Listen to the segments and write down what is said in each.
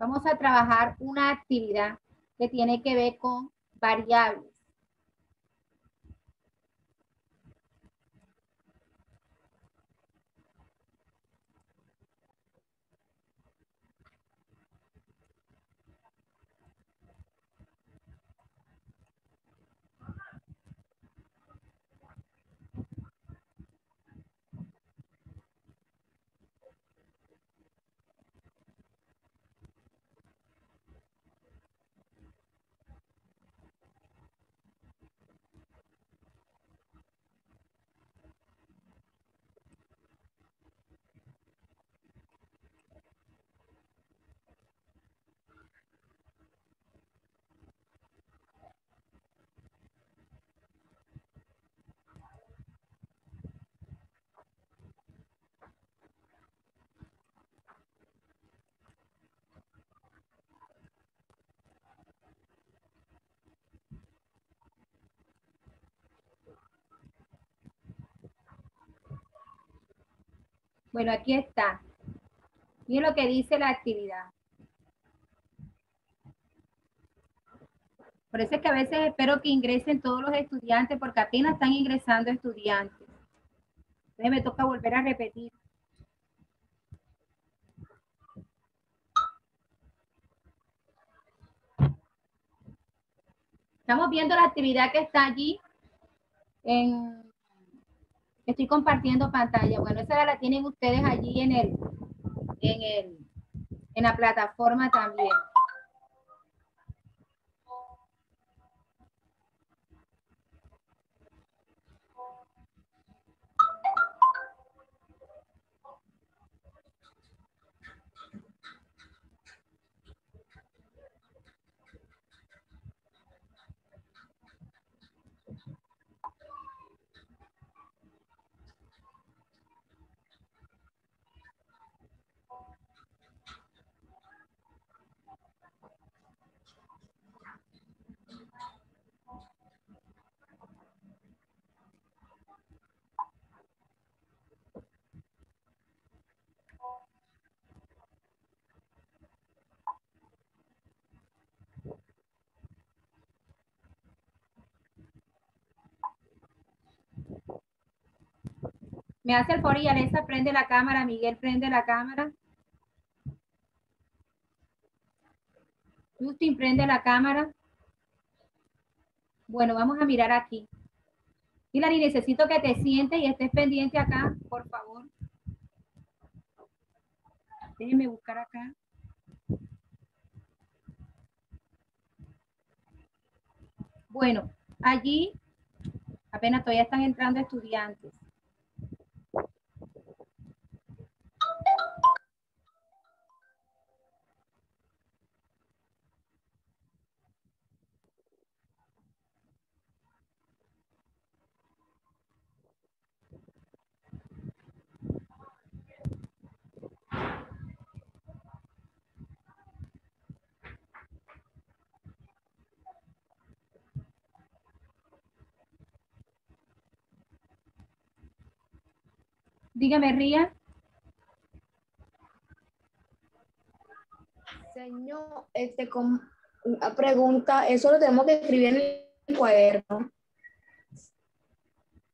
Vamos a trabajar una actividad que tiene que ver con variables. Bueno, aquí está. Miren lo que dice la actividad. Por eso es que a veces espero que ingresen todos los estudiantes, porque apenas están ingresando estudiantes. Entonces me toca volver a repetir. Estamos viendo la actividad que está allí. Estoy compartiendo pantalla. Bueno, esa la tienen ustedes allí en la plataforma también. Me hace el favor y Alessa prende la cámara, Miguel prende la cámara. Justin prende la cámara. Bueno, vamos a mirar aquí. Hilary, necesito que te sientes y estés pendiente acá, por favor. Déjenme buscar acá. Bueno, allí apenas todavía están entrando estudiantes. Dígame, Ría. Señor, con una pregunta, eso lo tenemos que escribir en el cuaderno.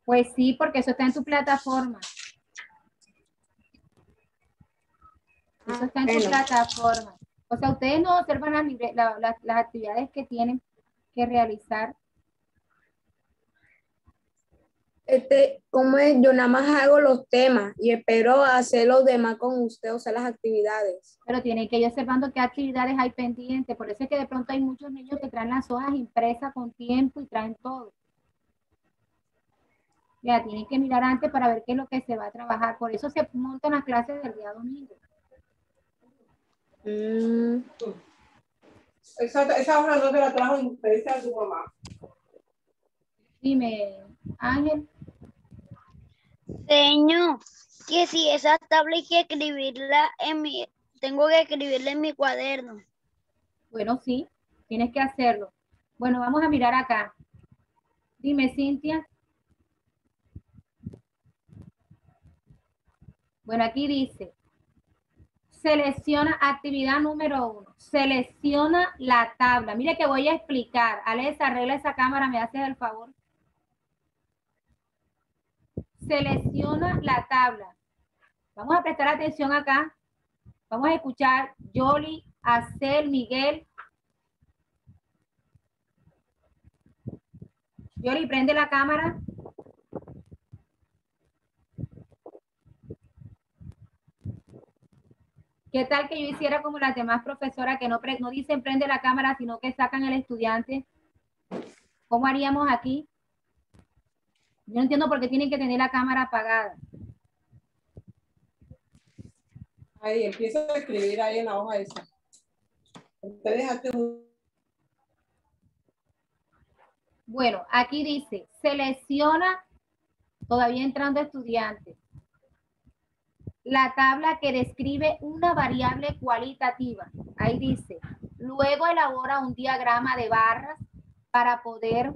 Pues sí, porque eso está en tu plataforma. Eso está en tu plataforma. O sea, ustedes no observan las actividades que tienen que realizar. ¿Cómo es? Yo nada más hago los temas y espero hacer los demás con usted, o sea, las actividades. Pero tienen que ir observando qué actividades hay pendientes. Por eso es que de pronto hay muchos niños que traen las hojas impresas con tiempo y traen todo. Ya tienen que mirar antes para ver qué es lo que se va a trabajar. Por eso se montan las clases del día domingo. Esa hoja no te la trajo impresa a tu mamá. Dime, Ángel. Señor, que si esa tabla hay que escribirla tengo que escribirla en mi cuaderno. Bueno, sí, tienes que hacerlo. Bueno, vamos a mirar acá. Dime, Cintia. Bueno, aquí dice, Selecciona actividad número 1. Selecciona la tabla. Mire que voy a explicar. Alex, arregla esa cámara, ¿me haces el favor? Selecciona la tabla. Vamos a prestar atención acá. Vamos a escuchar Yoli, Acel, Miguel. Yoli, prende la cámara. ¿Qué tal que yo hiciera como las demás profesoras que no dicen prende la cámara, sino que sacan al estudiante? ¿Cómo haríamos aquí? Yo no entiendo por qué tienen que tener la cámara apagada. Ahí empieza a escribir ahí en la hoja esa. Ustedes hacen Bueno, aquí dice, selecciona, todavía entrando estudiantes, la tabla que describe una variable cualitativa. Ahí dice, luego elabora un diagrama de barras para poder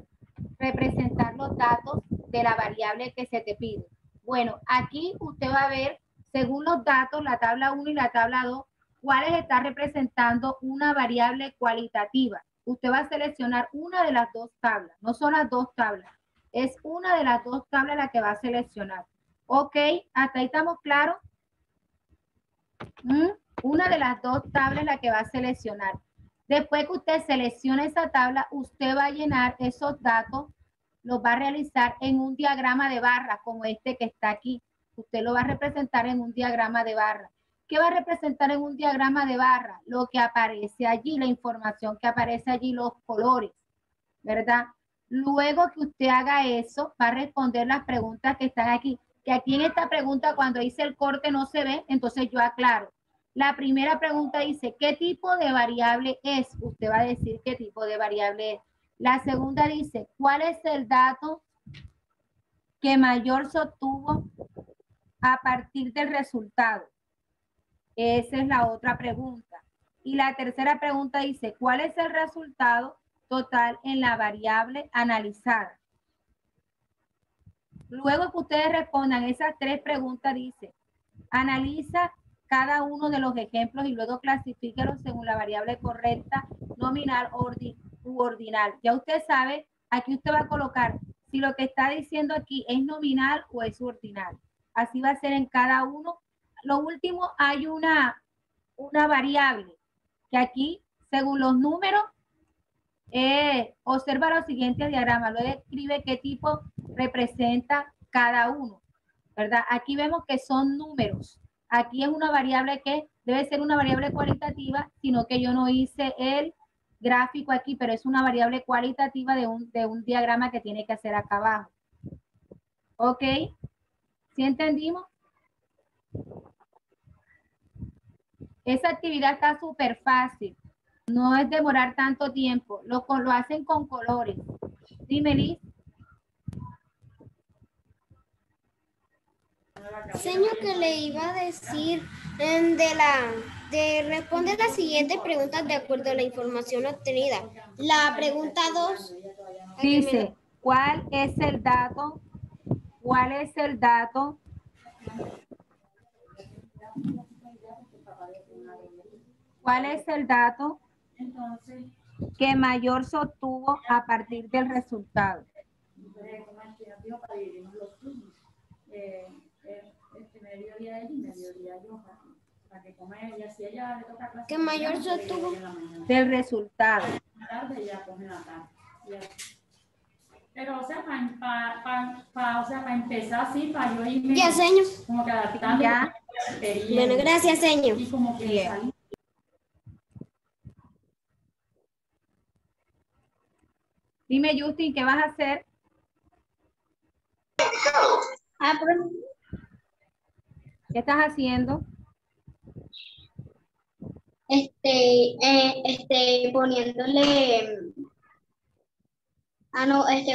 representar los datos de la variable que se te pide. Bueno, aquí usted va a ver, según los datos, la tabla 1 y la tabla 2, cuáles está representando una variable cualitativa. Usted va a seleccionar una de las dos tablas, no son las dos tablas, es una de las dos tablas la que va a seleccionar. Ok, hasta ahí estamos claros. Una de las dos tablas la que va a seleccionar. Después que usted seleccione esa tabla, usted va a llenar esos datos, los va a realizar en un diagrama de barras como este que está aquí. Usted lo va a representar en un diagrama de barras. ¿Qué va a representar en un diagrama de barras? Lo que aparece allí, la información que aparece allí, los colores, ¿verdad? Luego que usted haga eso, va a responder las preguntas que están aquí. Que aquí en esta pregunta, cuando hice el corte no se ve, entonces yo aclaro. La primera pregunta dice, ¿qué tipo de variable es? Usted va a decir qué tipo de variable es. La segunda dice, ¿cuál es el dato que mayor se obtuvo a partir del resultado? Esa es la otra pregunta. Y la tercera pregunta dice, ¿cuál es el resultado total en la variable analizada? Luego que ustedes respondan esas tres preguntas, dice, analiza cada uno de los ejemplos y luego clasifícalos según la variable correcta, nominal u ordinal. Ya usted sabe, aquí usted va a colocar si lo que está diciendo aquí es nominal o es ordinal. Así va a ser en cada uno. Lo último, hay una variable que aquí, según los números, observa los siguientes diagramas, luego escribe qué tipo representa cada uno, ¿verdad? Aquí vemos que son números. Aquí es una variable que debe ser una variable cualitativa, sino que yo no hice el gráfico aquí, pero es una variable cualitativa de un diagrama que tiene que hacer acá abajo. ¿Ok? ¿Sí entendimos? Esa actividad está súper fácil. No es demorar tanto tiempo. Lo hacen con colores. Dime, Liz. Señor, que le iba a decir de responder las siguientes preguntas de acuerdo a la información obtenida. La pregunta 2 dice, ¿cuál es el dato? ¿Cuál es el dato? ¿Cuál es el dato que mayor se obtuvo a partir del resultado? que mayor se obtuvo del resultado. Pero, o sea, para empezar, sí, para yo irme. Ya, señor. Como que adaptando. Ya. Bueno, gracias, señor. Y como que Bien. salir. Dime, Justin, ¿qué vas a hacer? ¿Qué estás haciendo? Poniéndole,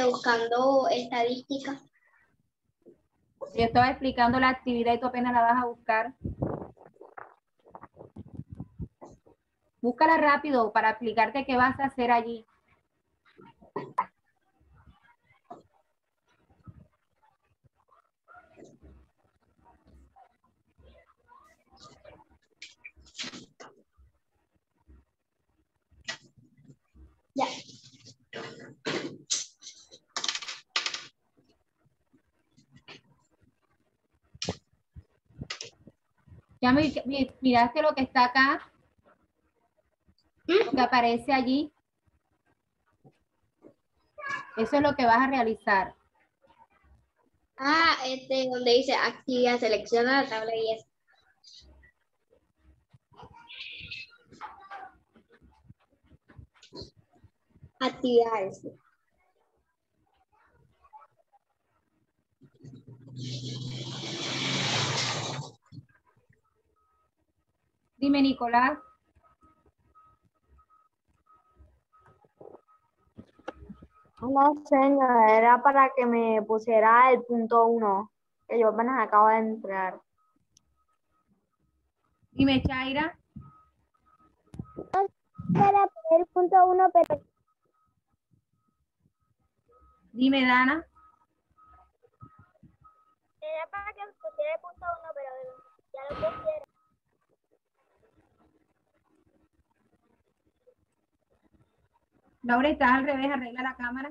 buscando estadísticas. Yo estaba explicando la actividad y tú apenas la vas a buscar. Búscala rápido para explicarte qué vas a hacer allí. Ya miraste lo que está acá, lo que aparece allí. Eso es lo que vas a realizar. Ah, donde dice actividad, selecciona la tabla y es. Actividades. Dime, Nicolás. No, señor, era para que me pusiera el punto 1, que yo apenas acabo de entrar. Dime, Chaira. Para poner el punto 1, pero Dime, Dana. era para que pusiera el punto 1, pero ya lo pusieron. Laura, estás al revés, arregla la cámara.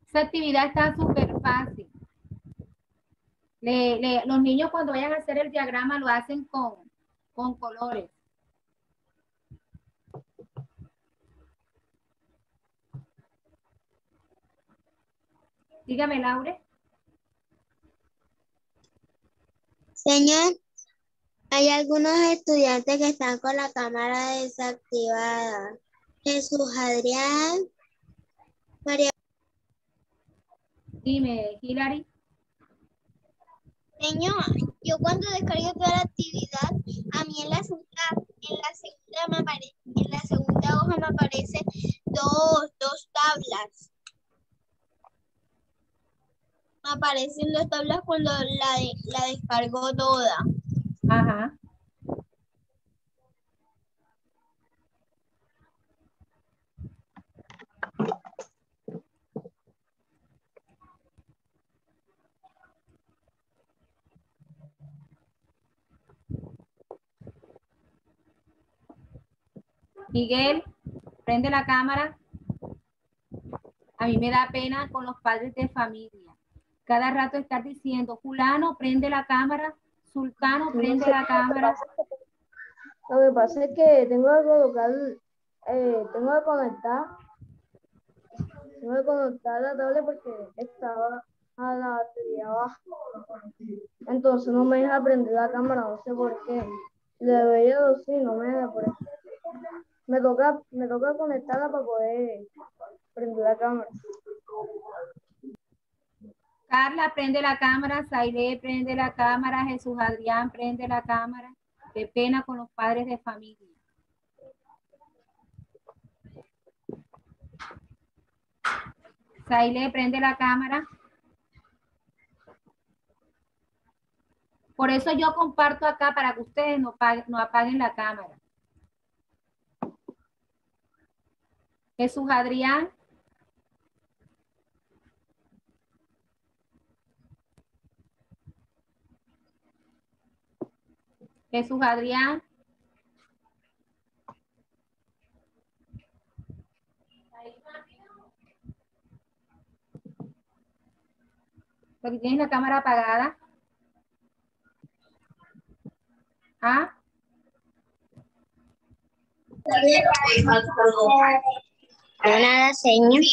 Esa actividad está súper fácil. Los niños cuando vayan a hacer el diagrama lo hacen con colores. Dígame, Laura. Señor, hay algunos estudiantes que están con la cámara desactivada. Jesús Adrián, María. Dime, Hilary. Señor, yo cuando descargo toda la actividad, a mí en la segunda hoja me aparecen dos tablas. Me aparecen dos tablas cuando la descargo toda. Ajá. Miguel, prende la cámara. A mí me da pena con los padres de familia. Cada rato estar diciendo, fulano, prende la cámara, sultano, prende la cámara. Lo que pasa es que tengo que colocar, tengo que conectar la tablet porque estaba a la batería baja. Entonces no me deja prender la cámara, no sé por qué. Le doy a sí, no me deja por eso. Me toca conectarla para poder prender la cámara. Carla, prende la cámara. Saile, prende la cámara. Jesús Adrián, prende la cámara. Qué pena con los padres de familia. Saile, prende la cámara. Por eso yo comparto acá para que ustedes no apaguen la cámara. Jesús Adrián. Jesús Adrián. Porque tienes la cámara apagada. ¿Ah? Nada, señor.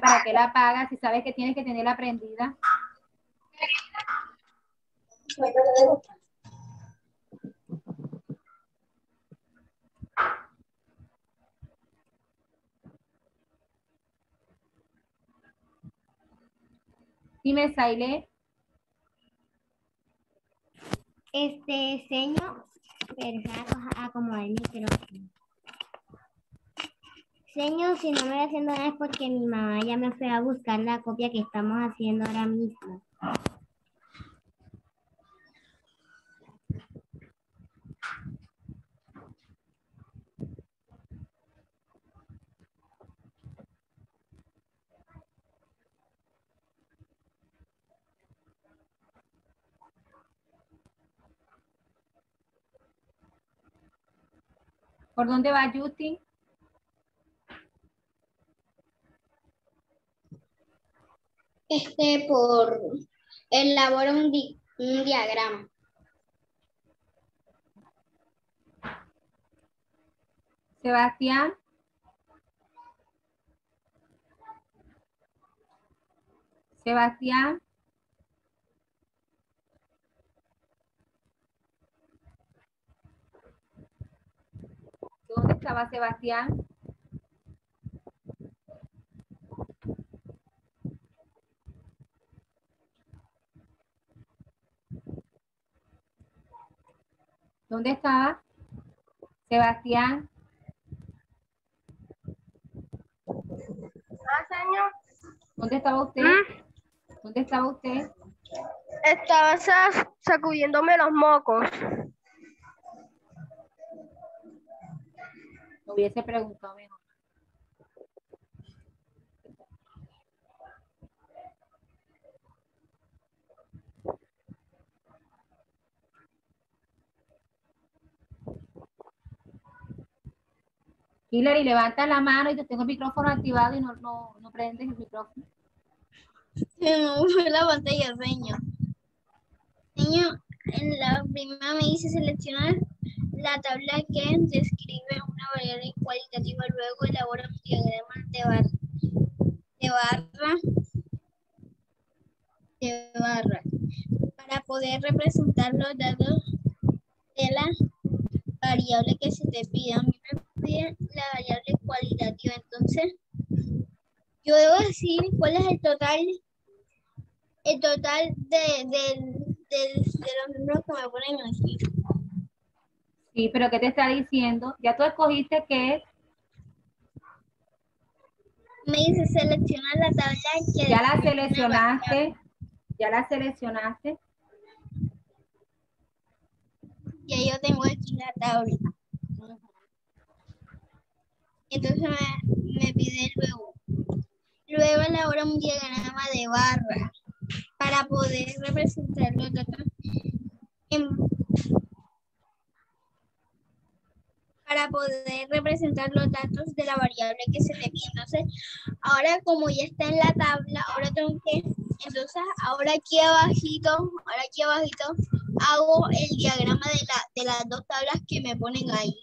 ¿Para qué la apagas si sabes que tienes que tenerla prendida? Dime, Saile. Señor, acomodar el micrófono. Señor, si no me voy haciendo nada es porque mi mamá ya me fue a buscar la copia que estamos haciendo ahora mismo. ¿Por dónde va Justin? Por elabora un diagrama. Sebastián. Sebastián. ¿Dónde estaba Sebastián? ¿Dónde estaba? Sebastián. Señor. ¿Dónde estaba usted? ¿Dónde estaba usted? Estaba sacudiéndome los mocos. Lo hubiese preguntado mejor. Hilary, levanta la mano y te tengo el micrófono activado y no prendes el micrófono. Se me movió la pantalla, señor. Señor, en la primera me dice seleccionar la tabla que describe una variable cualitativa, luego elabora un diagrama de barra para poder representar los datos de la variable que se te pide. A mí me pide la variable cualitativa, entonces yo debo decir cuál es el total de los números que me ponen aquí. Sí, pero ¿qué te está diciendo? Ya tú escogiste qué es. Me dice seleccionar la tabla que Ya la describe una seleccionaste. Ya la seleccionaste. ya yo tengo aquí la tabla. Entonces me pide luego elabora un diagrama de barra para poder representar los datos de la variable que se te pide. Entonces, ahora como ya está en la tabla, ahora aquí abajito hago el diagrama de las dos tablas que me ponen ahí.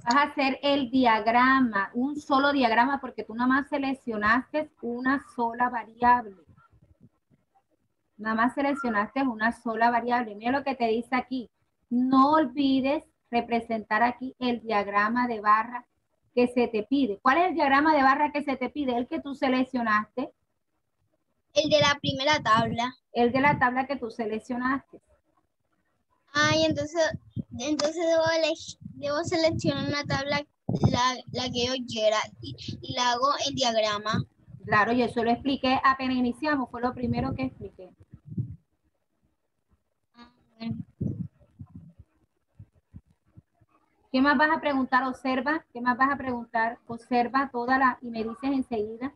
Vas a hacer el diagrama, un solo diagrama, porque tú nada más seleccionaste una sola variable. Nada más seleccionaste una sola variable. Mira lo que te dice aquí. No olvides representar aquí el diagrama de barra que se te pide. ¿Cuál es el diagrama de barra que se te pide? El que tú seleccionaste. El de la primera tabla. El de la tabla que tú seleccionaste. Ay, entonces debo seleccionar una tabla, la que yo quiera, y la hago en diagrama. Claro, yo eso lo expliqué apenas iniciamos, fue lo primero que expliqué. ¿Qué más vas a preguntar? Observa. ¿Qué más vas a preguntar? Observa toda la y me dices enseguida.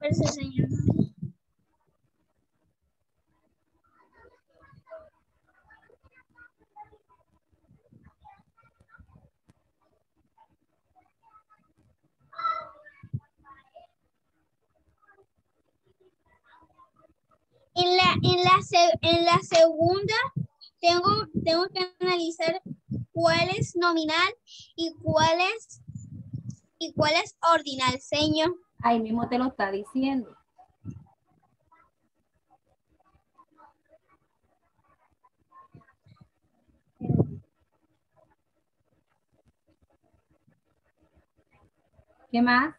Gracias, señor. En la segunda tengo que analizar cuál es nominal y cuál es ordinal, señor. Ahí mismo te lo está diciendo. ¿Qué más?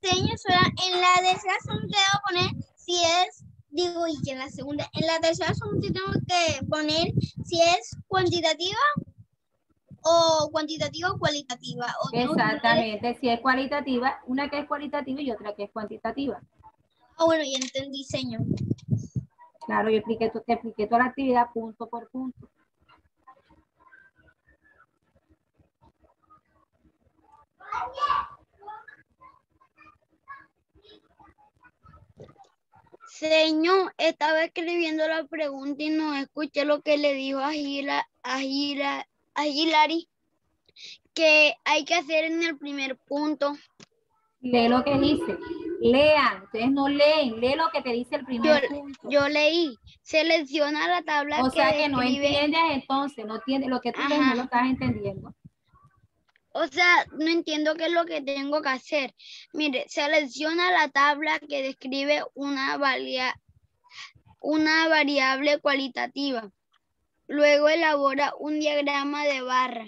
Señor, en la tercera suma debo poner si es, digo, y que en la segunda, en la tercera suma tengo que poner si es cuantitativa o cualitativa. Exactamente, si es cualitativa, una que es cualitativa y otra que es cuantitativa. Ah, bueno, ya entendí, señor. Claro, yo te expliqué toda la actividad punto por punto. Señor, estaba escribiendo la pregunta y no escuché lo que le dijo a Hilary, que hay que hacer en el primer punto. Lee lo que dice. Lean. Ustedes no leen. Lee lo que te dice el primer punto. Yo leí, selecciona la tabla O que sea que no describe. entiendes entonces, no entiendes lo que tú lees, no lo estás entendiendo. O sea, no entiendo qué es lo que tengo que hacer. Mire, selecciona la tabla que describe una variable cualitativa. Luego elabora un diagrama de barra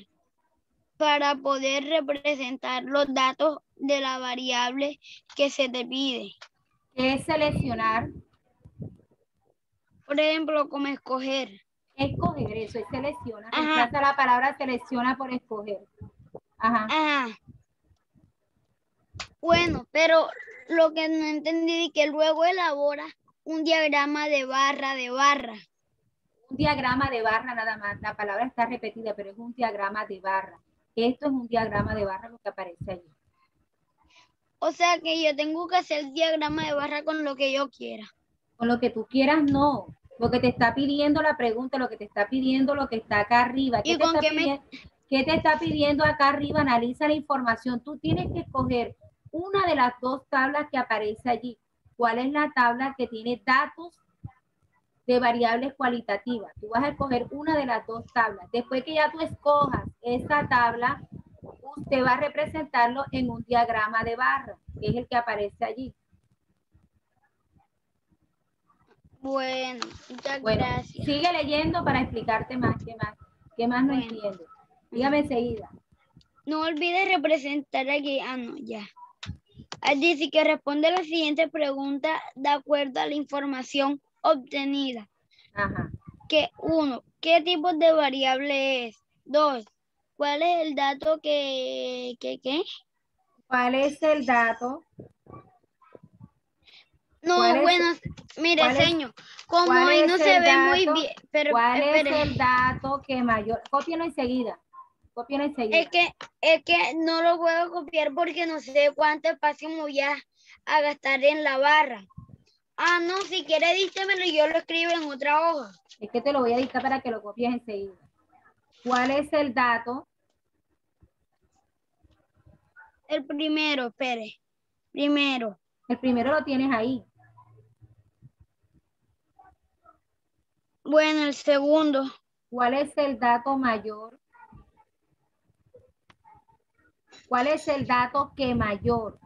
para poder representar los datos de la variable que se te pide. ¿Qué es seleccionar? Por ejemplo, como escoger. Escoger, eso es seleccionar. Reemplaza la palabra selecciona por escoger. Ajá. Ajá. Bueno, pero lo que no entendí es que luego elabora un diagrama de barra. Un diagrama de barra nada más. La palabra está repetida, pero es un diagrama de barra. Esto es un diagrama de barra lo que aparece allí. O sea que yo tengo que hacer el diagrama de barra con lo que yo quiera. Con lo que tú quieras, no. Lo que te está pidiendo la pregunta, lo que te está pidiendo, lo que está acá arriba. ¿Qué te está pidiendo acá arriba? Analiza la información. Tú tienes que escoger una de las dos tablas que aparece allí. ¿Cuál es la tabla que tiene datos de variables cualitativas? Tú vas a escoger una de las dos tablas. Después que ya tú escojas esa tabla, usted va a representarlo en un diagrama de barra, que es el que aparece allí. Bueno, muchas gracias. Sigue leyendo para explicarte más. ¿Qué más no entiendes? Dígame enseguida. No olvides representar aquí. No, ya. Dice que responde la siguiente pregunta de acuerdo a la información obtenida. Ajá. 1. ¿Qué tipo de variable es? 2. ¿Cuál es el dato ¿qué? ¿Cuál es el dato? No, bueno, mire, señor, como ahí no se ve muy bien, pero ¿cuál es el dato que mayor? Cópialo enseguida. Es que no lo puedo copiar porque no sé cuánto espacio me voy a gastar en la barra. No, si quiere díctemelo y yo lo escribo en otra hoja. Es que te lo voy a dictar para que lo copies enseguida. ¿Cuál es el dato? El primero, espere. Primero. El primero lo tienes ahí. Bueno, el segundo. ¿Cuál es el dato mayor? ¿Cuál es el dato que mayor?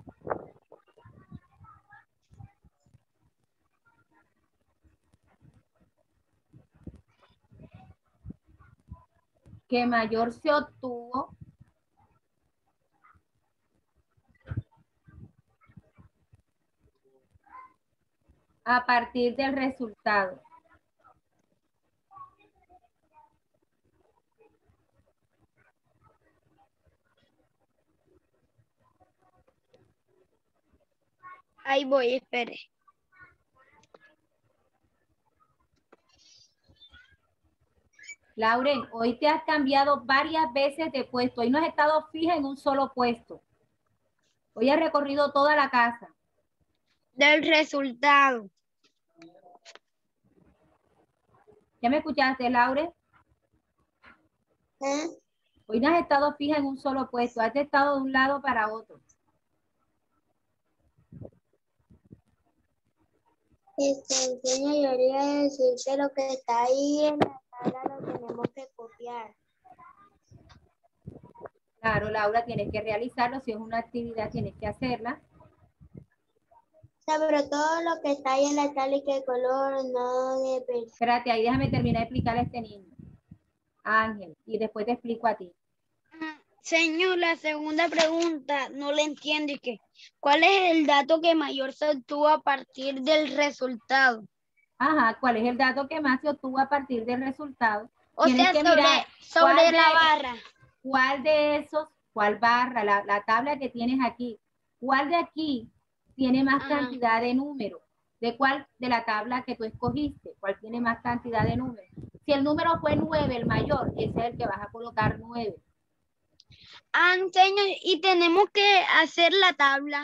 Que mayor se obtuvo a partir del resultado. Ahí voy, espere. Lauren, hoy te has cambiado varias veces de puesto. Hoy no has estado fija en un solo puesto. Hoy has recorrido toda la casa. Del resultado. ¿Ya me escuchaste, Lauren? Hoy no has estado fija en un solo puesto. Has estado de un lado para otro. Señor, yo quería decir que lo que está ahí en la tabla lo tenemos que copiar. Claro, Laura, tienes que realizarlo. Si es una actividad, tienes que hacerla. Pero todo lo que está ahí en la tabla y que color no debe. Espérate, ahí déjame terminar de explicarle a este niño. Ángel, y después te explico a ti. Señor, la segunda pregunta no le entiendo. ¿Cuál es el dato que mayor se obtuvo a partir del resultado? Ajá, ¿cuál es el dato que más se obtuvo a partir del resultado? O Tienes sea, que mirar sobre la barra. ¿Cuál de esos, cuál barra, la tabla que tienes aquí, cuál de aquí tiene más cantidad de números? ¿De cuál de la tabla que tú escogiste? ¿Cuál tiene más cantidad de números? Si el número fue 9, el mayor, ese es el que vas a colocar 9. Señor, y tenemos que hacer la tabla.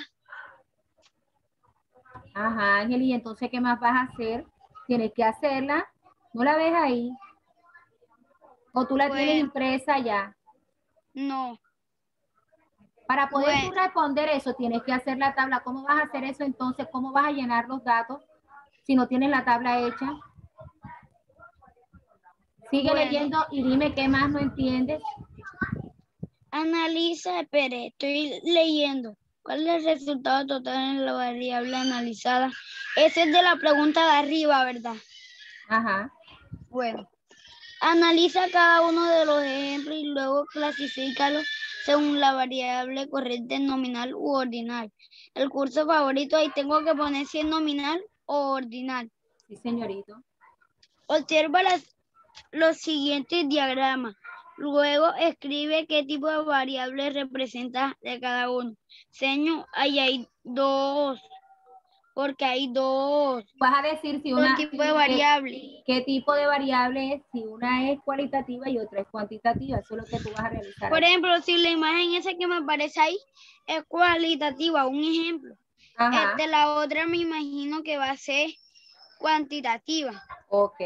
Ajá, Ángel, y entonces, ¿qué más vas a hacer? Tienes que hacerla. ¿No la ves ahí? ¿O tú la tienes Bueno, impresa ya? no. Para poder tú Bueno, responder eso, tienes que hacer la tabla. ¿Cómo vas a hacer eso entonces? ¿Cómo vas a llenar los datos si no tienes la tabla hecha? Sigue bueno. leyendo y dime qué más no entiendes. Analiza, espere, estoy leyendo. ¿Cuál es el resultado total en la variable analizada? Ese es de la pregunta de arriba, ¿verdad? Ajá. Bueno. Analiza cada uno de los ejemplos y luego clasifícalos según la variable corriente nominal u ordinal. El curso favorito, ahí tengo que poner si es nominal o ordinal. Sí, señorito. Observa los siguientes diagramas. Luego escribe qué tipo de variable representa de cada uno. Señor, ahí hay dos, porque hay dos Vas a decir si una... tipos de variable. ¿Qué tipo de variable es? Si una es cualitativa y otra es cuantitativa. Eso es lo que tú vas a realizar. Por ahí. ejemplo, si la imagen esa que me aparece ahí es cualitativa, un ejemplo. Ajá. La otra me imagino que va a ser cuantitativa. Ok.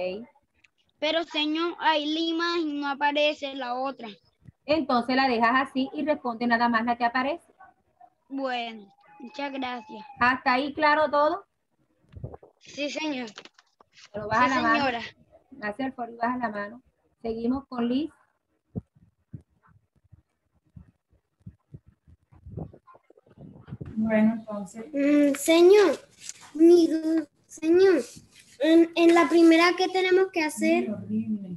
Pero señor, ahí la imagen no aparece la otra. Entonces la dejas así y responde nada más la que aparece. Bueno, muchas gracias. ¿Hasta ahí claro todo? Sí, señor. Pero baja Sí, la mano. señora. Hacia el foro y baja la mano. Seguimos con Liz. Bueno, entonces, Señor, señor, en la primera que tenemos que hacer, horrible.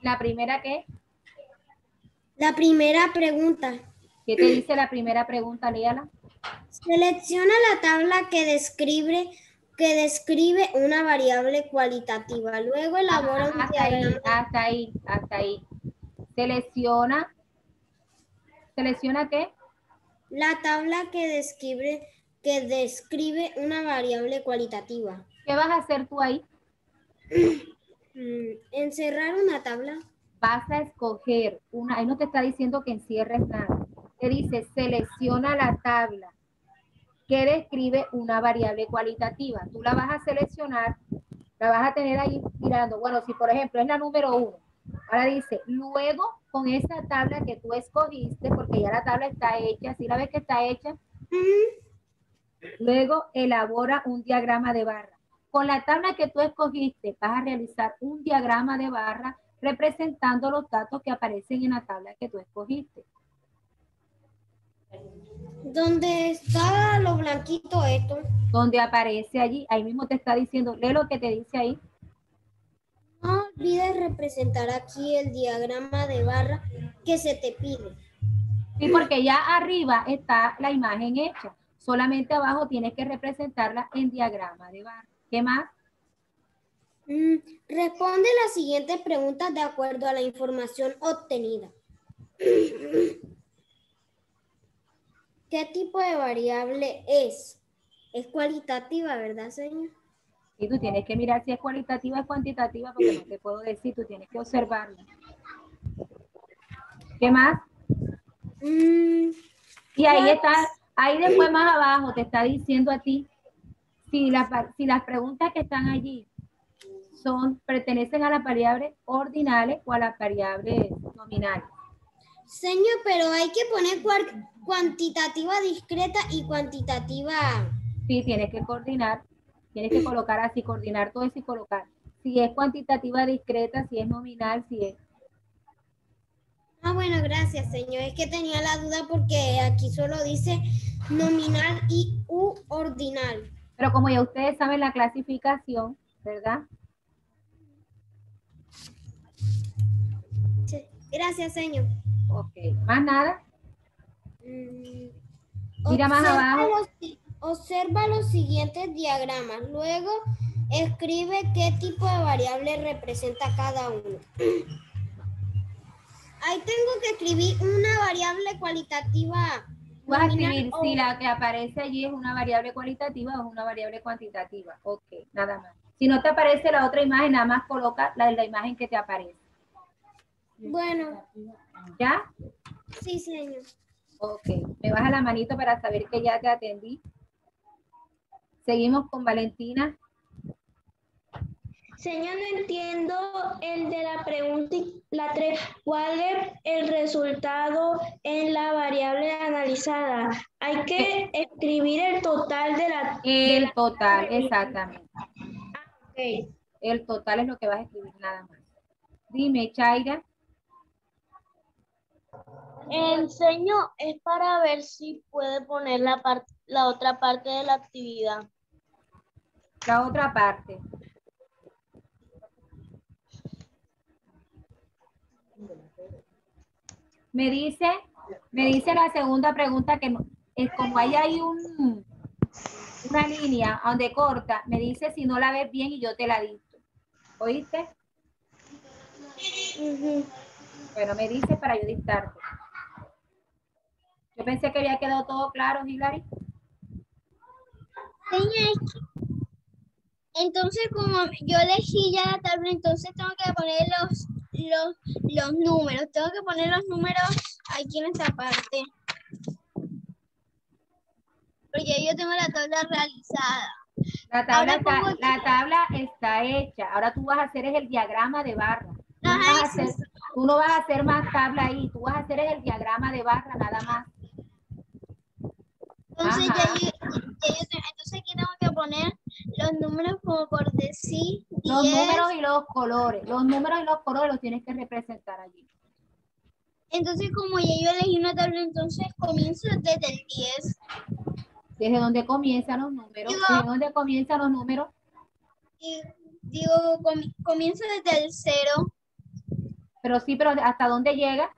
La primera, ¿qué? la primera pregunta, ¿Qué te dice la primera pregunta? Léala. selecciona la tabla que describe una variable cualitativa. Luego elabora un Hasta ahí, diagrama. hasta ahí, hasta ahí. Selecciona. ¿Selecciona qué? La tabla que describe una variable cualitativa. ¿Qué vas a hacer tú ahí? Encerrar una tabla. Vas a escoger una, ahí no te está diciendo que encierres nada. Te dice, selecciona la tabla que describe una variable cualitativa. Tú la vas a seleccionar, la vas a tener ahí mirando. Bueno, si por ejemplo es la número 1, ahora dice, luego con esa tabla que tú escogiste, porque ya la tabla está hecha, ¿sí la ves que está hecha? Luego elabora un diagrama de barra. Con la tabla que tú escogiste, vas a realizar un diagrama de barra representando los datos que aparecen en la tabla que tú escogiste. ¿Dónde está lo blanquito esto? Donde aparece allí, ahí mismo te está diciendo, lee lo que te dice ahí. No olvides representar aquí el diagrama de barra que se te pide. Sí, porque ya arriba está la imagen hecha. Solamente abajo tienes que representarla en diagrama de barra. ¿Qué más? Responde las siguientes preguntas de acuerdo a la información obtenida. ¿Qué tipo de variable es? Es cualitativa, ¿verdad, señor? Y tú tienes que mirar si es cualitativa o cuantitativa, porque no te puedo decir, tú tienes que observarla. ¿Qué más? Y ahí está, ahí después más abajo te está diciendo a ti si las preguntas que están allí pertenecen a las variables ordinales o a las variables nominales. Señor, pero hay que poner cuantitativa discreta y cuantitativa. Sí, tienes que coordinar, tienes que colocar así, coordinar todo eso y colocar. Si es cuantitativa discreta, si es nominal, si es... Ah, bueno, gracias, señor. Es que tenía la duda porque aquí solo dice nominal y u ordinal. Pero como ya ustedes saben la clasificación, ¿verdad? Sí. Gracias, señor. Ok, más nada. Mira más abajo. Observa los siguientes diagramas. Luego escribe qué tipo de variable representa cada uno. Ahí tengo que escribir una variable cualitativa. Vas a escribir si la que aparece allí es una variable cualitativa o es una variable cuantitativa. Ok, nada más. Si no te aparece la otra imagen, nada más coloca la imagen que te aparece. Bueno. ¿Ya? Sí, señor. Ok, me baja la manito para saber que ya te atendí. Seguimos con Valentina. Señor, no entiendo el de la pregunta, la 3. ¿Cuál es el resultado en la variable analizada? Hay que escribir el total de la... El total, exactamente. Ok. El total es lo que vas a escribir nada más. Dime, Chaira. Enseño es para ver si puede poner la otra parte de la actividad. La otra parte. Me dice la segunda pregunta que es como ahí hay una línea donde corta, me dice si no la ves bien y yo te la dicto. ¿Oíste? Bueno, me dice para yo dictarte. Yo pensé que había quedado todo claro, Hilary. Señor, entonces como yo elegí ya la tabla, entonces tengo que poner los números. Tengo que poner los números aquí en esta parte. Porque yo tengo la tabla realizada. La tabla, Ahora pongo la tabla está hecha. Ahora tú vas a hacer es el diagrama de barra. Ajá, Tú no vas a hacer más tabla ahí. Tú vas a hacer es el diagrama de barra nada más. entonces Ajá. entonces aquí tengo que poner los números como por decir 10. Los números y los colores. Los números y los colores los tienes que representar allí. Entonces como ya yo elegí una tabla, entonces comienzo desde el 10. ¿Desde dónde comienzan los números? ¿Desde dónde comienzan los números? Y digo, comienzo desde el 0 Pero sí, pero ¿hasta dónde llega?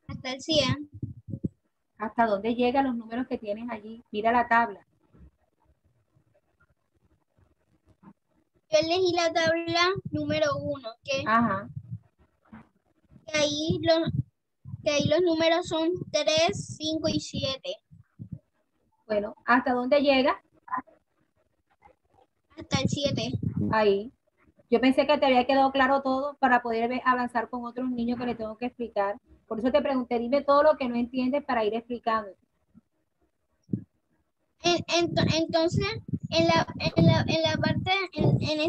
hasta el 100. ¿Hasta dónde llegan los números que tienes allí? Mira la tabla. Yo elegí la tabla número 1, Ajá. que ahí los números son 3, 5 y 7. Bueno, ¿hasta dónde llega? Hasta el 7. Ahí. Yo pensé que te había quedado claro todo para poder avanzar con otros niños que le tengo que explicar. Por eso te pregunté, dime todo lo que no entiendes para ir explicando. Entonces, en la parte, en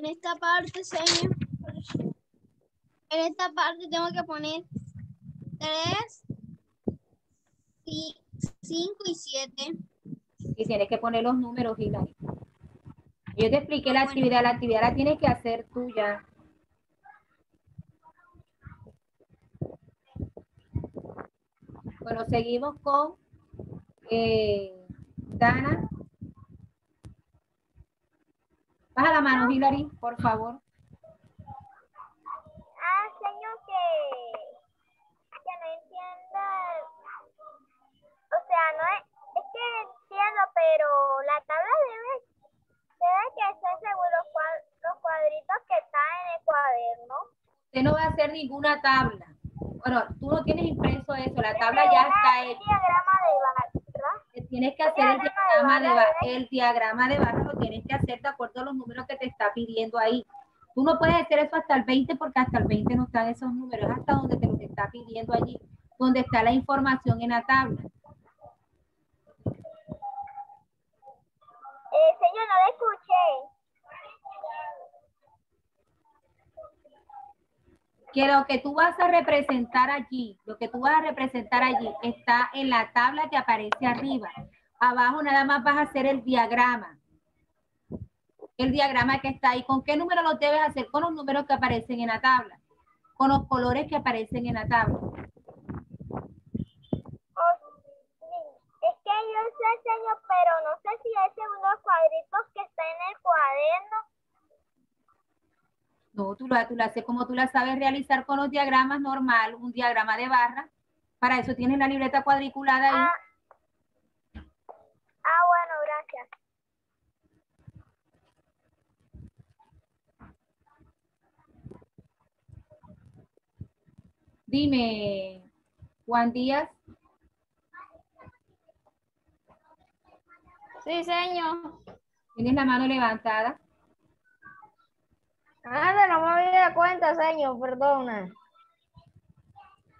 esta parte, señor, en esta parte tengo que poner 3, 5 y 7. Y tienes que poner los números, Hilary. Yo te expliqué la actividad la tienes que hacer tú ya. Bueno, seguimos con Dana. Baja la mano, Hilary, por favor. Señor, que no entiendo, o sea, no es que entiendo, pero la tabla debe que ser según los cuadritos que están en el cuaderno. Usted no va a hacer ninguna tabla. Bueno, tú no tienes impreso eso, la tabla ya está hecha. Diagrama de barra. Tienes que hacer el diagrama de barra, lo tienes que hacer de acuerdo a los números que te está pidiendo ahí. Tú no puedes hacer eso hasta el 20 porque hasta el 20 no están esos números, es hasta donde te los está pidiendo allí, donde está la información en la tabla. Señor, no le escuché. Que lo que tú vas a representar allí, está en la tabla que aparece arriba. Abajo nada más vas a hacer el diagrama. El diagrama que está ahí. ¿Con qué número lo debes hacer? Con los números que aparecen en la tabla. Con los colores que aparecen en la tabla. Es que yo sé, señor, pero no sé si es según los cuadritos que están en el cuaderno. No, tú lo haces como tú la sabes realizar con los diagramas normal, un diagrama de barra. Para eso tienes la libreta cuadriculada ahí. Bueno, gracias. Dime, Juan Díaz. Sí, señor. Tienes la mano levantada. No me había dado cuenta, señor, perdona.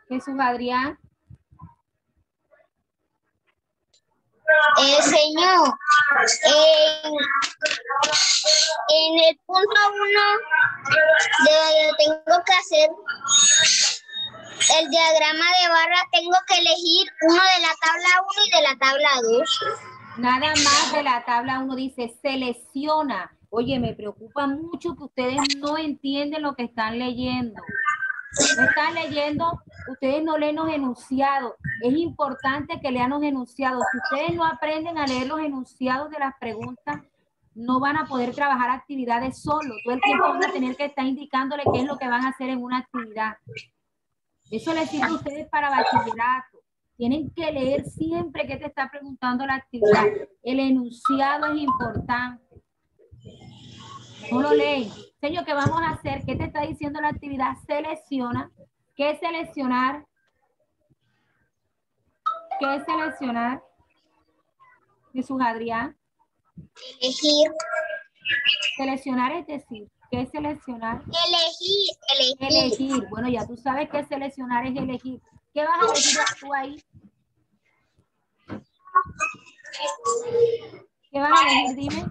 Jesús Adrián. Señor, en el punto 1 tengo que hacer el diagrama de barra, tengo que elegir uno de la tabla 1 y de la tabla 2. Nada más de la tabla 1 dice selecciona. Oye, me preocupa mucho que ustedes no entienden lo que están leyendo. No están leyendo, ustedes no leen los enunciados. Es importante que lean los enunciados. Si ustedes no aprenden a leer los enunciados de las preguntas, no van a poder trabajar actividades solo. Todo el tiempo van a tener que estar indicándole qué es lo que van a hacer en una actividad. Eso les sirve a ustedes para bachillerato. Tienen que leer siempre que te está preguntando la actividad. El enunciado es importante. No lo leen. Señor, ¿qué vamos a hacer? ¿Qué te está diciendo la actividad? Selecciona. ¿Qué es seleccionar? ¿Qué es seleccionar? Jesús Adrián. Elegir. Seleccionar es decir, ¿qué es seleccionar? Elegir. Elegir. Bueno, ya tú sabes que seleccionar es elegir. ¿Qué vas a elegir tú ahí? ¿Qué vas a elegir? Dime.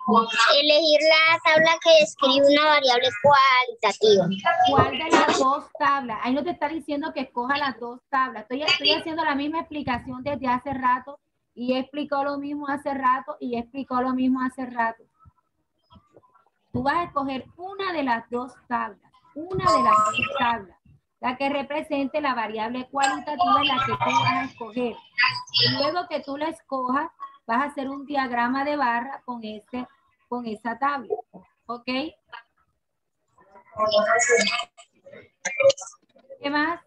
Elegir la tabla que describe una variable cualitativa. ¿Cuál de las dos tablas? Ahí no te está diciendo que escoja las dos tablas. Estoy haciendo la misma explicación desde hace rato y explicó lo mismo hace rato y explicó lo mismo hace rato. Tú vas a escoger una de las dos tablas. Una de las dos tablas. La que represente la variable cualitativa es la que tú vas a escoger. Luego que tú la escojas, vas a hacer un diagrama de barra con esa tabla. ¿Ok? ¿Qué más?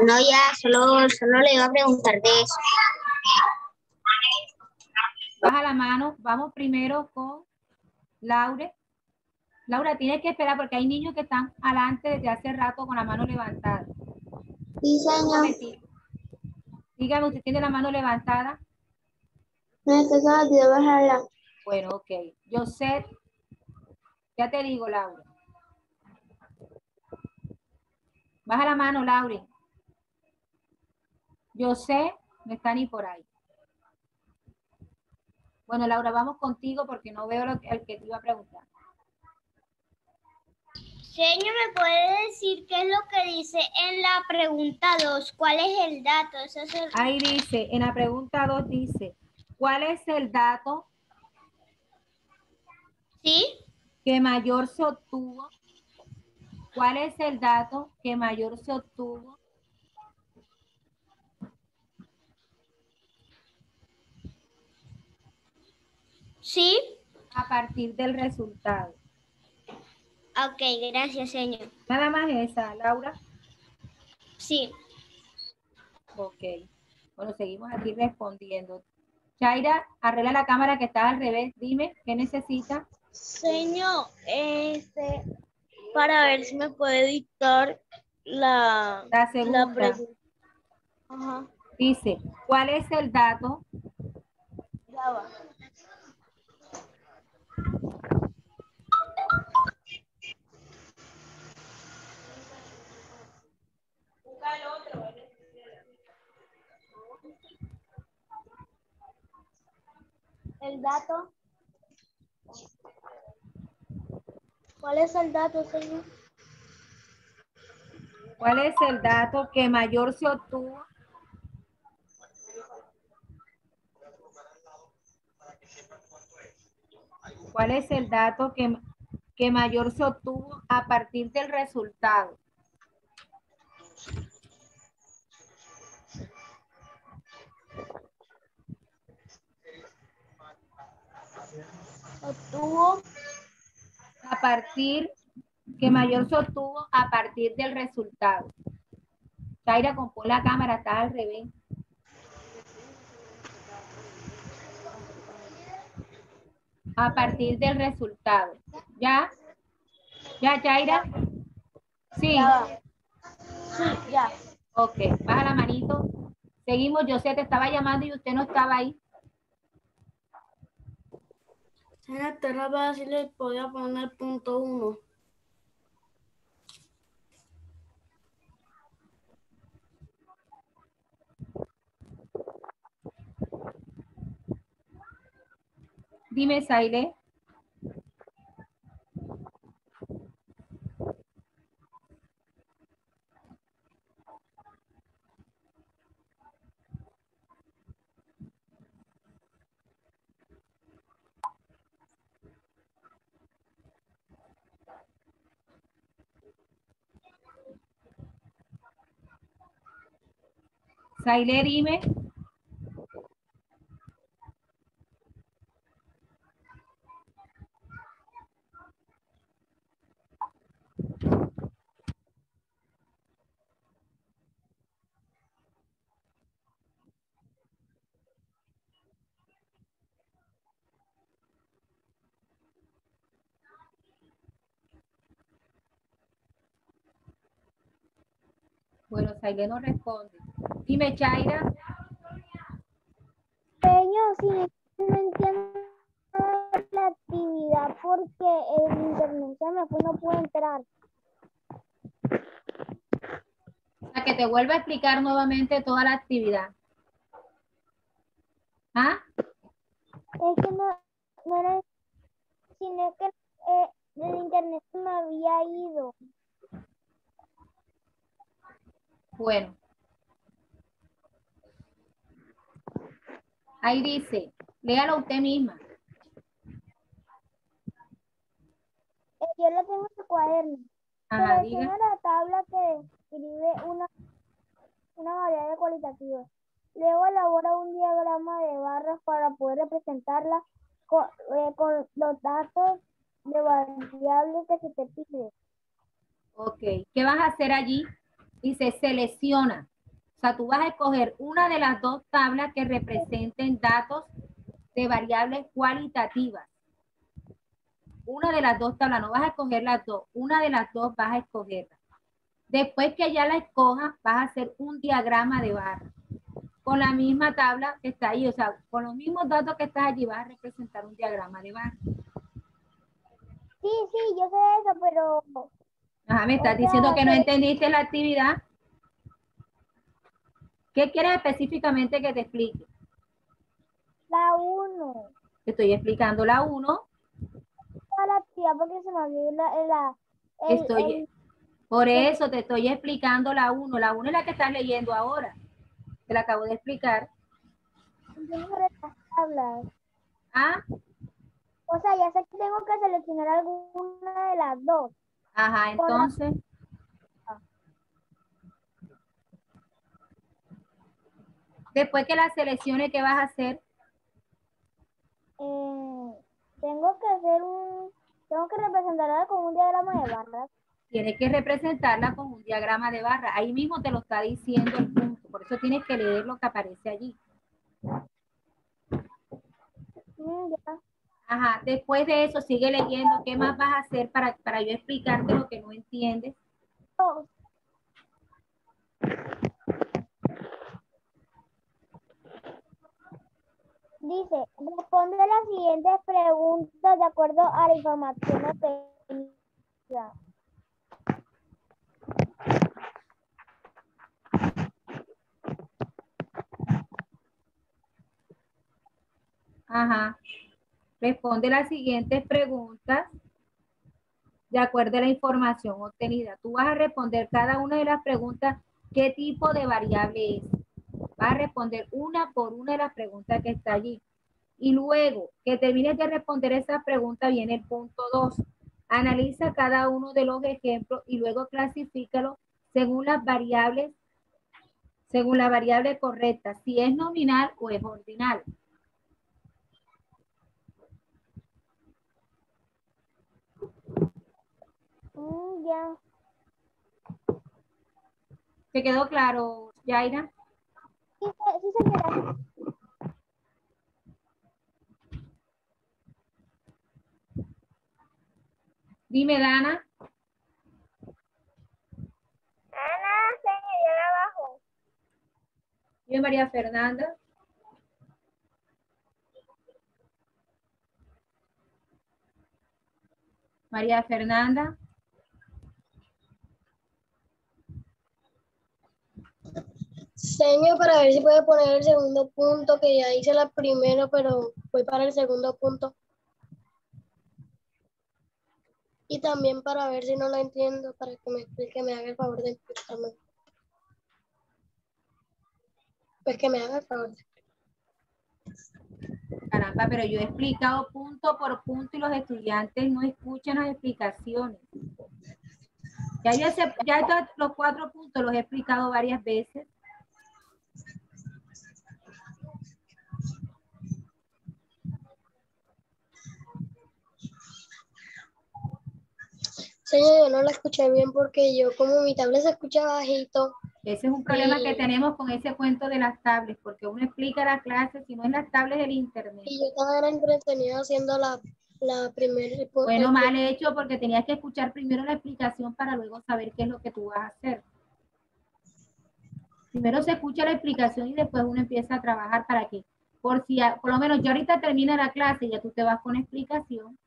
No, ya, solo le iba a preguntar de eso. Baja la mano. Vamos primero con Laura. Laura, tienes que esperar porque hay niños que están adelante desde hace rato con la mano levantada. Sí, señor. Dígame, ¿usted tiene la mano levantada? No, se me olvidó bajarla. Bueno, ok. Yo sé, ya te digo, Laura. Baja la mano, Laura. Yo sé, no está ni por ahí. Bueno, Laura, vamos contigo porque no veo el que te iba a preguntar. Señor, ¿me puede decir qué es lo que dice en la pregunta 2? ¿Cuál es el dato? Ahí dice, en la pregunta 2 dice, ¿cuál es el dato? ¿Sí? Que mayor se obtuvo. ¿Cuál es el dato que mayor se obtuvo? ¿Sí? A partir del resultado. Ok, gracias, señor. Nada más esa, Laura. Sí. Ok. Bueno, seguimos aquí respondiendo. Chaira, arregla la cámara que está al revés. Dime, ¿qué necesita? Señor, para ver si me puede dictar la segunda. pregunta. Ajá. Dice, ¿cuál es el dato? Ya va. El dato. ¿Cuál es el dato, señor? ¿Cuál es el dato que mayor se obtuvo? ¿Cuál es el dato que mayor se obtuvo a partir del resultado? Obtuvo A partir, que mayor se obtuvo a partir del resultado. Chaira, compón la cámara, está al revés. A partir del resultado. ¿Ya? ¿Ya, Chaira? Sí. Sí, ya. Ok, baja la manito. Seguimos, yo sé, te estaba llamando y usted no estaba ahí. Señor, te la voy a decir, le podía poner punto 1. Dime, Saile. Saile, dime. Bueno, Saile no responde. Dime, Chaira. Señor, sí, no entiendo la actividad porque el internet se me fue, no puedo entrar. O sea, que te vuelva a explicar nuevamente toda la actividad. ¿Ah? Es que no era, sino que el internet se me había ido. Bueno. Ahí dice, léalo usted misma. Yo la tengo en el cuaderno. Ajá, Selecciona diga. la tabla que describe una variable cualitativa. Luego elabora un diagrama de barras para poder representarla con los datos de variables que se te pide. Ok, ¿qué vas a hacer allí? Dice, selecciona. O sea, tú vas a escoger una de las dos tablas que representen datos de variables cualitativas. Una de las dos tablas, no vas a escoger las dos. Una de las dos vas a escogerla. Después que ya la escojas, vas a hacer un diagrama de barra. Con la misma tabla que está ahí, o sea, con los mismos datos que estás allí, vas a representar un diagrama de barra. Sí, yo sé eso, pero... Ajá, me estás o diciendo sea, que no entendiste la actividad. ¿Qué quieres específicamente que te explique? La 1. Te estoy explicando la 1. La actividad porque se me olvidó Por eso te estoy explicando la 1. La 1 es la que estás leyendo ahora. Te la acabo de explicar. el número de las tablas. Ah, O sea, ya sé que tengo que seleccionar alguna de las dos. ajá, entonces. Después que la seleccione, ¿qué vas a hacer? Tengo que representarla con un diagrama de barras. Tienes que representarla con un diagrama de barra. Ahí mismo te lo está diciendo el punto. Por eso tienes que leer lo que aparece allí. Ya. Ajá, después de eso sigue leyendo. ¿Qué más vas a hacer para yo explicarte lo que no entiendes? Oh. Dice, responde las siguientes preguntas de acuerdo a la información obtenida. Ajá. Responde las siguientes preguntas de acuerdo a la información obtenida. Tú vas a responder cada una de las preguntas, ¿qué tipo de variable es? Vas a responder una por una de las preguntas que está allí. Y luego que termines de responder esas preguntas, viene el punto 2. Analiza cada uno de los ejemplos y luego clasifícalo según las variables, según la variable correcta, si es nominal o es ordinal. Ya. ¿Te quedó claro, Yaira? Sí, señora. Dime, Dana. Ana, señor, abajo. Dime, María Fernanda. María Fernanda. Sí. Señor, para ver si puede poner el segundo punto, que ya hice la primera, pero voy para el segundo punto. Y también para ver si no lo entiendo, para que me explique, me haga el favor de explicarme. Pues que me haga el favor. Caramba, pero yo he explicado punto por punto y los estudiantes no escuchan las explicaciones. Ya todos los 4 puntos los he explicado varias veces. Señor, yo no la escuché bien porque yo, como mi tablet se escucha bajito. Ese es un problema que tenemos con ese cuento de las tablets, porque uno explica la clase, si no es las tablets del internet. Y yo estaba entretenida haciendo la primera. Bueno, mal hecho, porque tenías que escuchar primero la explicación para luego saber qué es lo que tú vas a hacer. Primero se escucha la explicación y después uno empieza a trabajar para que, por lo menos yo ahorita termina la clase y ya tú te vas con explicación.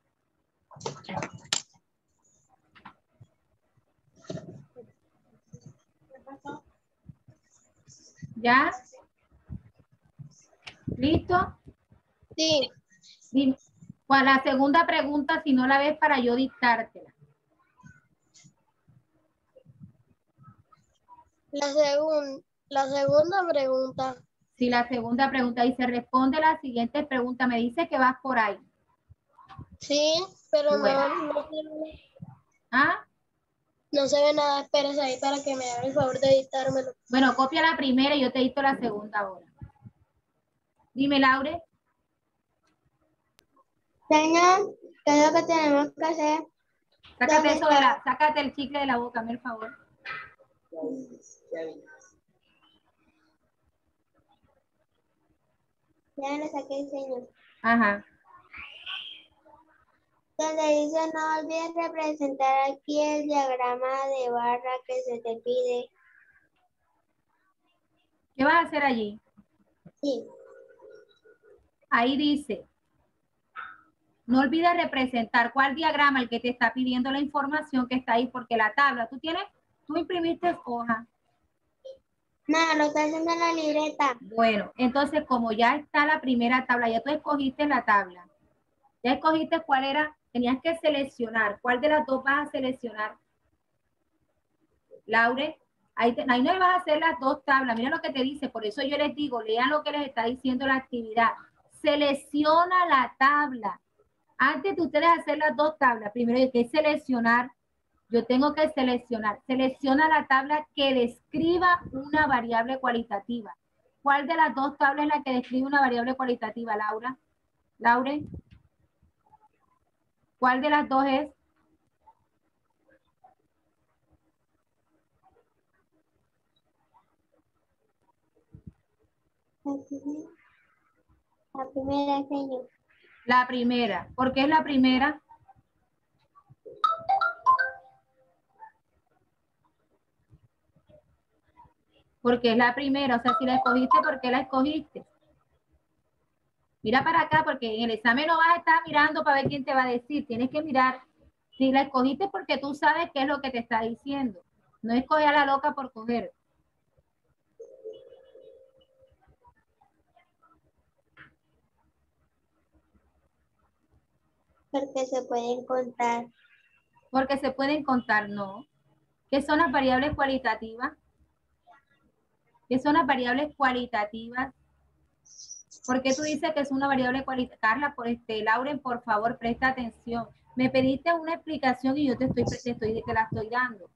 ¿Ya? ¿Listo? Sí. Dime, ¿cuál la segunda pregunta si no la ves para yo dictártela? La segunda pregunta. Sí, la segunda pregunta dice, responde la siguiente pregunta. Me dice que vas por ahí. Sí, pero bueno. ¿Ah? No se ve nada, espérese ahí para que me haga el favor de editármelo. Bueno, copia la primera y yo te edito la segunda ahora. Dime, Laure. Señor, ¿qué es lo que tenemos que hacer? Sácate el chicle de la boca, hazme el favor. Ya le saqué, señor. Ajá. Donde dice, no olvides representar aquí el diagrama de barra que se te pide. ¿Qué vas a hacer allí? Sí. Ahí dice, no olvides representar cuál diagrama el que te está pidiendo la información que está ahí, porque la tabla, tú imprimiste hoja. No, lo está haciendo en la libreta. Bueno, entonces como ya está la primera tabla, ya tú escogiste la tabla. Ya escogiste cuál era, tenías que seleccionar. ¿Cuál de las dos vas a seleccionar? Laure, ahí no le vas a hacer las dos tablas. Mira lo que te dice, por eso yo les digo, lean lo que les está diciendo la actividad. Selecciona la tabla. Antes de ustedes hacer las dos tablas, primero hay que seleccionar. Yo tengo que seleccionar. Selecciona la tabla que describa una variable cualitativa. ¿Cuál de las dos tablas es la que describe una variable cualitativa, Laura? Laure. ¿Cuál de las dos es? La primera, señor. La primera. ¿Por qué es la primera? Porque es la primera. O sea, si la escogiste, ¿por qué la escogiste? Mira para acá, porque en el examen no vas a estar mirando para ver quién te va a decir. Tienes que mirar si la escogiste porque tú sabes qué es lo que te está diciendo. No escoger a la loca por coger. Porque se pueden contar. Porque se pueden contar, no. ¿Qué son las variables cualitativas? ¿Qué son las variables cualitativas? ¿Por qué tú dices que es una variable cualitativa? Carla, Lauren, por favor, presta atención. Me pediste una explicación y yo te la estoy dando.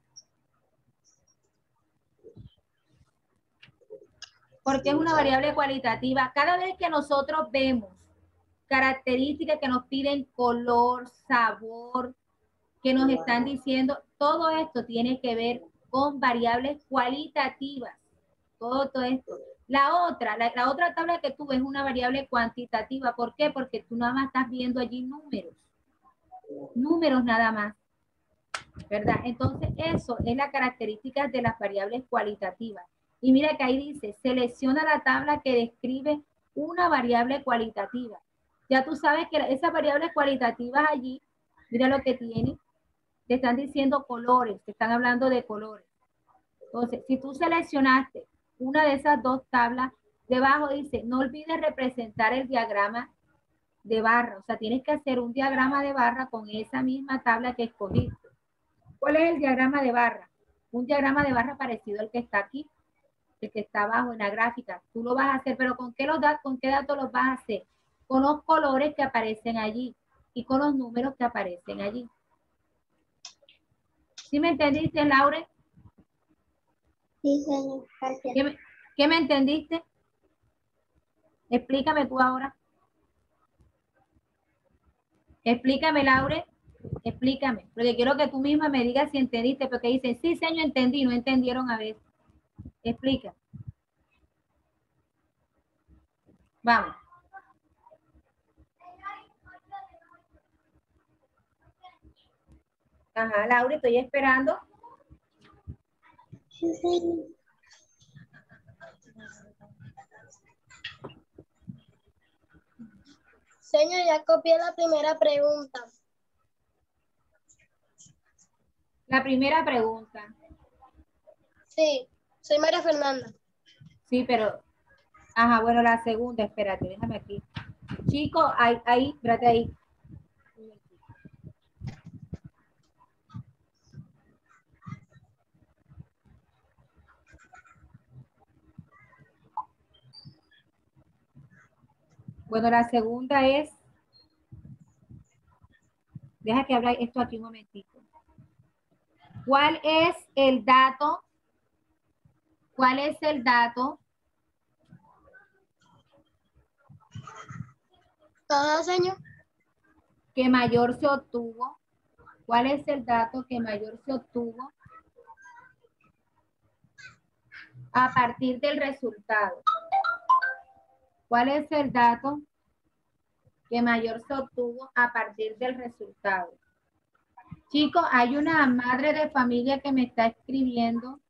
¿Por qué es una variable cualitativa? Cada vez que nosotros vemos características que nos piden color, sabor, que nos están diciendo, todo esto tiene que ver con variables cualitativas. Todo esto. La otra tabla que tú ves es una variable cuantitativa. ¿Por qué? Porque tú nada más estás viendo allí números. Números nada más. ¿Verdad? Entonces, eso es la característica de las variables cualitativas. Y mira que ahí dice, selecciona la tabla que describe una variable cualitativa. Ya tú sabes que esas variables cualitativas allí, mira lo que tiene. Te están diciendo colores, te están hablando de colores. Entonces, si tú seleccionaste una de esas dos tablas. Debajo dice, no olvides representar el diagrama de barra. O sea, tienes que hacer un diagrama de barra con esa misma tabla que escogiste. ¿Cuál es el diagrama de barra? Un diagrama de barra parecido al que está aquí, el que está abajo en la gráfica. Tú lo vas a hacer, pero ¿con qué datos los vas a hacer? Con los colores que aparecen allí y con los números que aparecen allí. ¿Sí me entendiste, Laure? Sí, señor. Gracias. ¿Qué me entendiste? Explícame tú ahora. Explícame, Laure. Explícame. Porque quiero que tú misma me digas si entendiste. Porque dicen, sí, señor, entendí. No entendieron a veces. Explica. Vamos. Ajá, Laura, estoy esperando. Sí, señor. Señor, ya copié la primera pregunta. La primera pregunta. Sí, soy María Fernanda. Sí, pero... Ajá, bueno, la segunda, espérate, déjame aquí. Chico, ahí, espérate ahí. Bueno, la segunda es... Deja que hable esto aquí un momentito. ¿Cuál es el dato? ¿Cuál es el dato? Ajá, señor. Que mayor se obtuvo. ¿Cuál es el dato que mayor se obtuvo a partir del resultado? ¿Cuál es el dato que mayor se obtuvo a partir del resultado? Chicos, hay una madre de familia que me está escribiendo